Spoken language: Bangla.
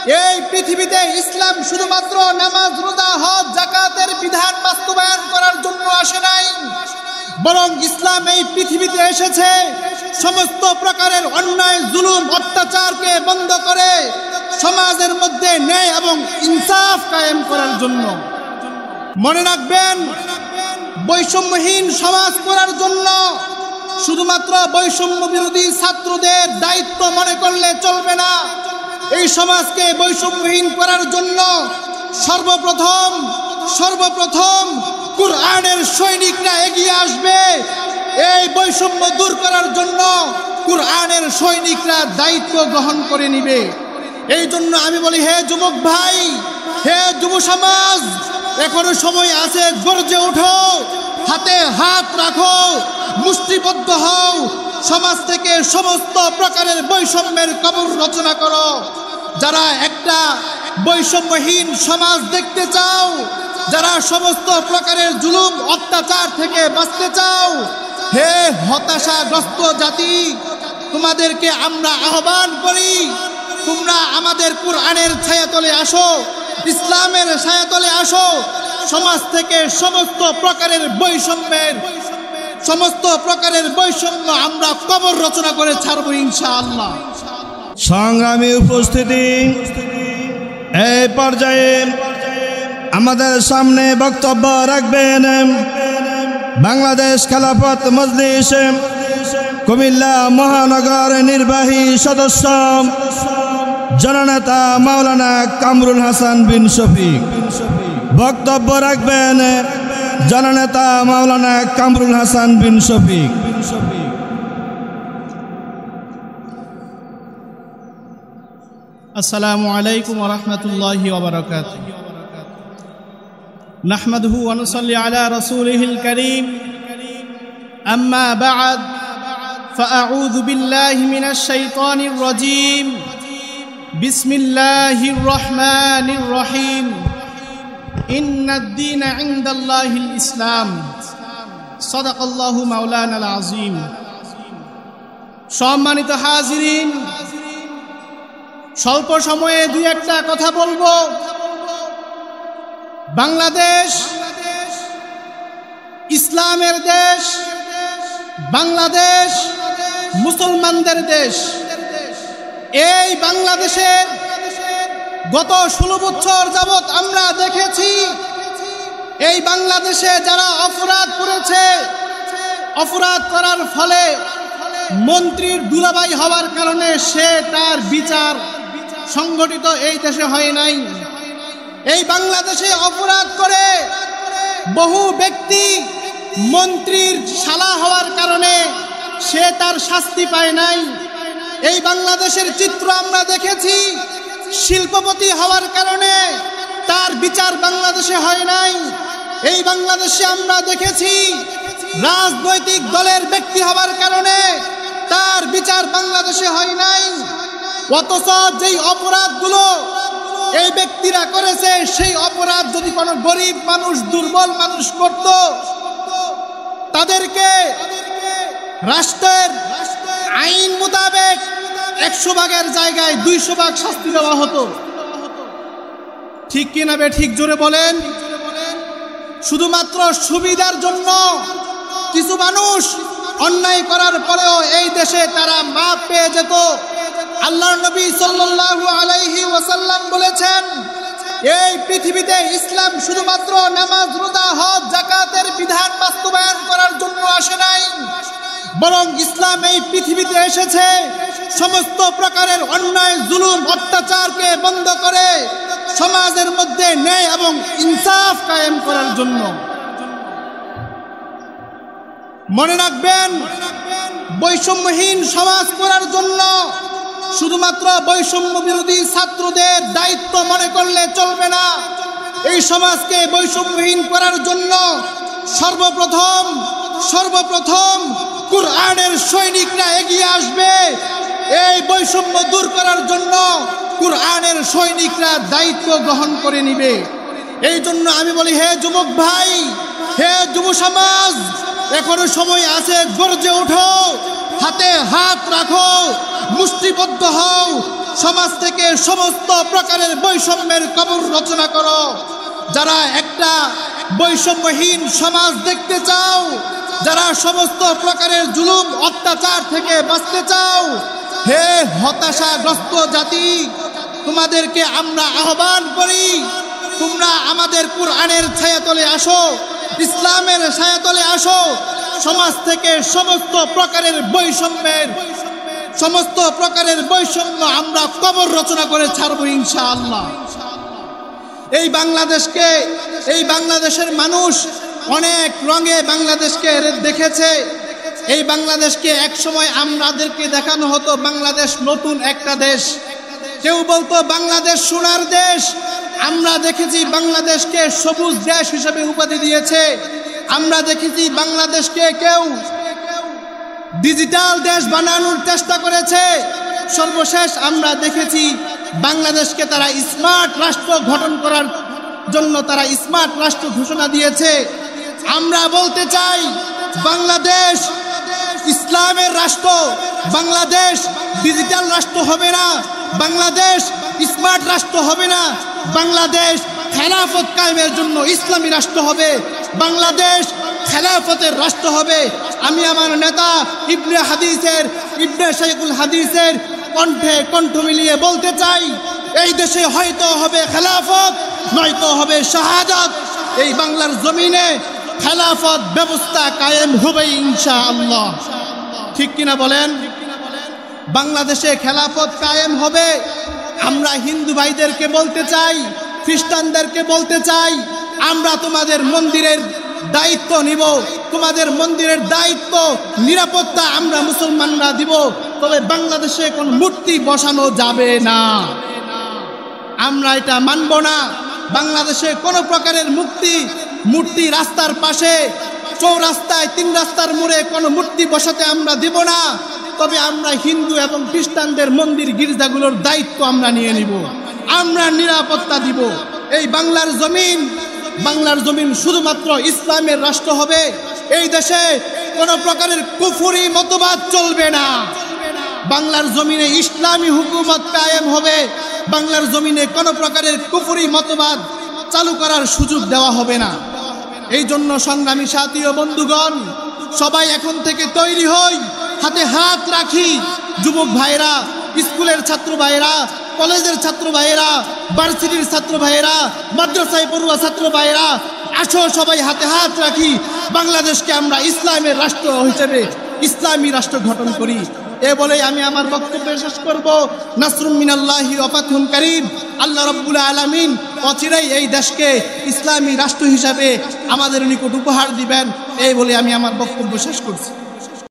এই পৃথিবীতে ইসলাম শুধুমাত্র নামাজ, রোজা, হজ, যাকাতের বিধান বাস্তবায়ন করার জন্য আসে নাই, বরং ইসলাম এই পৃথিবীতে এসেছে সমস্ত প্রকারের অন্যায়, জুলুম, অত্যাচারকে বন্ধ করে সমাজের মধ্যে ন্যায় এবং ইনসাফ কায়েম করার জন্য। মনে রাখবেন, বৈষম্যহীন সমাজ করার জন্য শুধুমাত্র বৈষম্য বিরোধী ছাত্রদের দায়িত্ব মনে করলে চলবে না। এই সমাজকে বৈষম্যহীন করার জন্য সর্বপ্রথম কুরআনের সৈনিকরা এগিয়ে আসবে। এই বৈষম্য দূর করার জন্য কুরআনের সৈনিকরা দায়িত্ব গ্রহণ করে নিবে। এই জন্য আমি বলি, হে যুবক ভাই, হে যুব সমাজ, এখনো সময় আছে, গর্জে ওঠো, হাতে হাত রাখো, মুষ্টিবদ্ধ হও, সমাজ থেকে সমস্ত প্রকারের বৈষম্যের কবর রচনা করো। যারা একটা বৈষম্যহীন সমাজ দেখতে চাও, যারা সমস্ত প্রকারের জুলুম অত্যাচার থেকে বাঁচতে চাও, হে হতাশাগ্রস্ত জাতি, তোমাদেরকে আমরা আহ্বান করি, তোমরা আমাদের কুরআনের ছায়াতলে আসো, ইসলামের ছায়াতলে আসো। সমাজ থেকে সমস্ত প্রকারের বৈষম্য আমরা কবর রচনা করে ছাড়ব ইনশাআল্লাহ। সংগ্রামী উপস্থিতি, এই পর্যায়ে আমাদের সামনে বক্তব্য রাখবেন বাংলাদেশ খেলাফত মজলিস কুমিল্লা মহানগর নির্বাহী সদস্য জননেতা মাওলানা কামরুল হাসান বিন শফিক। বক্তব্য রাখবেন জননেতা মাওলানা কামরুল হাসান বিন শফিক। আসসালামু আলাইকুম ওয়া রাহমাতুল্লাহি ওয়া বারাকাতুহু। নাহমাদুহু ওয়া নুসাল্লি আলা রাসূলিহিল কারীম। আম্মা বা'দ, ফাআউযু বিল্লাহি মিনাশ শাইতানির রাজীম। বিসমিল্লাহির রহমানির রহিম। ইন্নাদ দীনা ইনদাল্লাহিল ইসলাম। সাদাকাল্লাহু মাওলানাল আযীম। সম্মানিত হাজিরিন, স্বল্প সময়ে দুই একটা কথা বলবো। বাংলাদেশ ইসলামের দেশ, বাংলাদেশ মুসলমানদের দেশ। এই বাংলাদেশের গত 16 বছর যাবৎ আমরা দেখেছি, এই বাংলাদেশে যারা অপরাধ করেছে, অপরাধ করার ফলে মন্ত্রীর দুলাভাই হওয়ার কারণে সে তার বিচার সংগঠিত এই দেশে হয় নাই। এই বাংলাদেশে অপরাধ করে বহু ব্যক্তি মন্ত্রীর শালা হওয়ার কারণে সে তার শাস্তি পায় নাই। এই বাংলাদেশের চিত্র আমরা দেখেছি, শিল্পপতি হওয়ার কারণে তার বিচার বাংলাদেশে হয় নাই। এই বাংলাদেশে আমরা দেখেছি, রাজনৈতিক দলের ব্যক্তি হওয়ার কারণে তার বিচার বাংলাদেশে হয় নাই। অথচ যেই অপরাধগুলো এই ব্যক্তিরা করেছে, সেই অপরাধ যদি কোনো গরিব মানুষ, দুর্বল মানুষ করত, তাদেরকে রাষ্ট্রের আইন মোতাবেক 100 ভাগের জায়গায় 200 ভাগ শাস্তি দেওয়া হতো। ঠিক কিনা বে ঠিক জোরে বলেন? শুধুমাত্র সুবিধার জন্য কিছু মানুষ অন্যায় করার পরেও এই দেশে তারা মাপ পেয়ে যেত। আল্লাহর নবী সাল্লাল্লাহু আলাইহি ওয়াসাল্লাম বলেছেন, এই পৃথিবীতে ইসলাম শুধুমাত্র নামাজ, রোজা, হজ, যাকাতের বিধান বাস্তবায়ন করার জন্য আসে নাই, বরং ইসলাম এই পৃথিবীতে এসেছে সমস্ত প্রকারের অন্যায়, জুলুম, অত্যাচারকে বন্ধ করে সমাজের মধ্যে ন্যায় এবং ইনসাফ কায়েম করার জন্য। মনে রাখবেন, বৈষম্যহীন সমাজ করার জন্য শুধুমাত্র বৈষম্য বিরোধী ছাত্রদের দায়িত্ব মনে করলে চলবে না। এই সমাজকে বৈষম্যহীন করার জন্য সর্বপ্রথম কুরআনের সৈনিকরা এগিয়ে আসবে। এই বৈষম্য দূর করার জন্য কুরআনের সৈনিকরা দায়িত্ব গ্রহণ করে নিবে। এই জন্য আমি বলি, হে যুবক ভাই, হে যুব সমাজ, এখনো সময় আছে, গর্জে ওঠো, হাতে হাত রাখো, মুষ্টিবদ্ধ হও, সমাজ থেকে সমস্ত প্রকারের বৈষম্যের কবর রচনা করো। যারা একটা বৈষম্যহীন সমাজ দেখতে চাও, যারা সমস্ত প্রকারের জুলুম অত্যাচার থেকে বাঁচতে চাও, হে হতাশাগ্রস্ত জাতি, তোমাদেরকে আমরা আহ্বান করি, তোমরা আমাদের কুরআনের ছায়াতলে আসো, ইসলামের ছায়াতলে আসো। সমাজ থেকে সমস্ত প্রকারের বৈষম্য আমরা কবর রচনা করে ছাড়বো ইনশাআল্লাহ। এই বাংলাদেশের মানুষ অনেক রঙে বাংলাদেশকে দেখেছে। এই বাংলাদেশকে একসময় আমাদেরকে দেখানো হতো বাংলাদেশ নতুন একটা দেশ, কেউ বলতো বাংলাদেশ সোনার দেশ। আমরা দেখেছি বাংলাদেশকে সবুজ দেশ হিসেবে উপাধি দিয়েছে। আমরা দেখেছি বাংলাদেশকে কেউ ডিজিটাল দেশ বানানোর চেষ্টা করেছে। সর্বশেষ আমরা দেখেছি বাংলাদেশকে তারা স্মার্ট রাষ্ট্র গঠন করার জন্য তারা স্মার্ট রাষ্ট্র ঘোষণা দিয়েছে। আমরা বলতে চাই বাংলাদেশ ইসলামের রাষ্ট্র, বাংলাদেশ ডিজিটাল রাষ্ট্র হবে না, বাংলাদেশ স্মার্ট রাষ্ট্র হবে না, বাংলাদেশ খেলাফত কায়েমের জন্য ইসলামী রাষ্ট্র হবে, বাংলাদেশ খেলাফতের রাষ্ট্র হবে। আমি আমার নেতা ইবনে শাইখুল হাদিসের কণ্ঠে কণ্ঠ মিলিয়ে বলতে চাই, এই দেশে হয়তো হবে খেলাফত, নয়তো হবে শাহাদাত। এই বাংলার জমিনে খেলাফত ব্যবস্থা কায়েম হবে ইনশাআল্লাহ। ঠিক কিনা বলেন? বাংলাদেশে খেলাফত কায়েম হবে। আমরা হিন্দু ভাইদেরকে বলতে চাই, খ্রিস্টানদেরকে বলতে চাই, আমরা তোমাদের মন্দিরের দায়িত্ব নিব, তোমাদের মন্দিরের দায়িত্ব নিরাপত্তা আমরা মুসলমানরা দিব, তবে বাংলাদেশে কোন মূর্তি বসানো যাবে না, আমরা এটা মানব না। বাংলাদেশে কোনো প্রকারের মূর্তি রাস্তার পাশে, চৌরাস্তায়, 3 রাস্তার মোড়ে কোনো মূর্তি বসাতে আমরা দিব না। তবে আমরা হিন্দু এবং খ্রিস্টানদের মন্দির গির্জাগুলোর দায়িত্ব আমরা নিয়ে নিব, আমরা নিরাপত্তা দিব। এই বাংলার জমিন শুধুমাত্র ইসলামের রাষ্ট্র হবে। এই দেশে কোনো প্রকারের কুফরি মতবাদ চলবে না। বাংলার জমিনে ইসলামী হুকুমত কায়েম হবে। বাংলার জমিনে কোনো প্রকারের কুফরি মতবাদ চালু করার সুযোগ দেওয়া হবে না। এই জন্য সংগ্রামী সাথী ও বন্ধুগণ, সবাই এখন থেকে তৈরি হই, হাতে হাত রাখি। যুবক ভাইরা, স্কুলের ছাত্র ভাইরা, কলেজের ছাত্র ভাইরা, ভার্সিটির ছাত্র ভাইরা, মাদ্রাসায় পড়ুয়া ছাত্র ভাইরা, আসো সবাই হাতে হাত রাখি, বাংলাদেশকে আমরা ইসলামের রাষ্ট্র হিসেবে ইসলামী রাষ্ট্র গঠন করি। এ বলেই আমি আমার বক্তব্য শেষ করব। নাসরুম মিনাল্লাহি ওয়া ফাতহুন কারীম। আল্লাহ রাব্বুল আলামিন অচিরেই এই দেশকে ইসলামী রাষ্ট্র হিসাবে আমাদের নিকট উপহার দিবেন। এই বলে আমি আমার বক্তব্য শেষ করছি।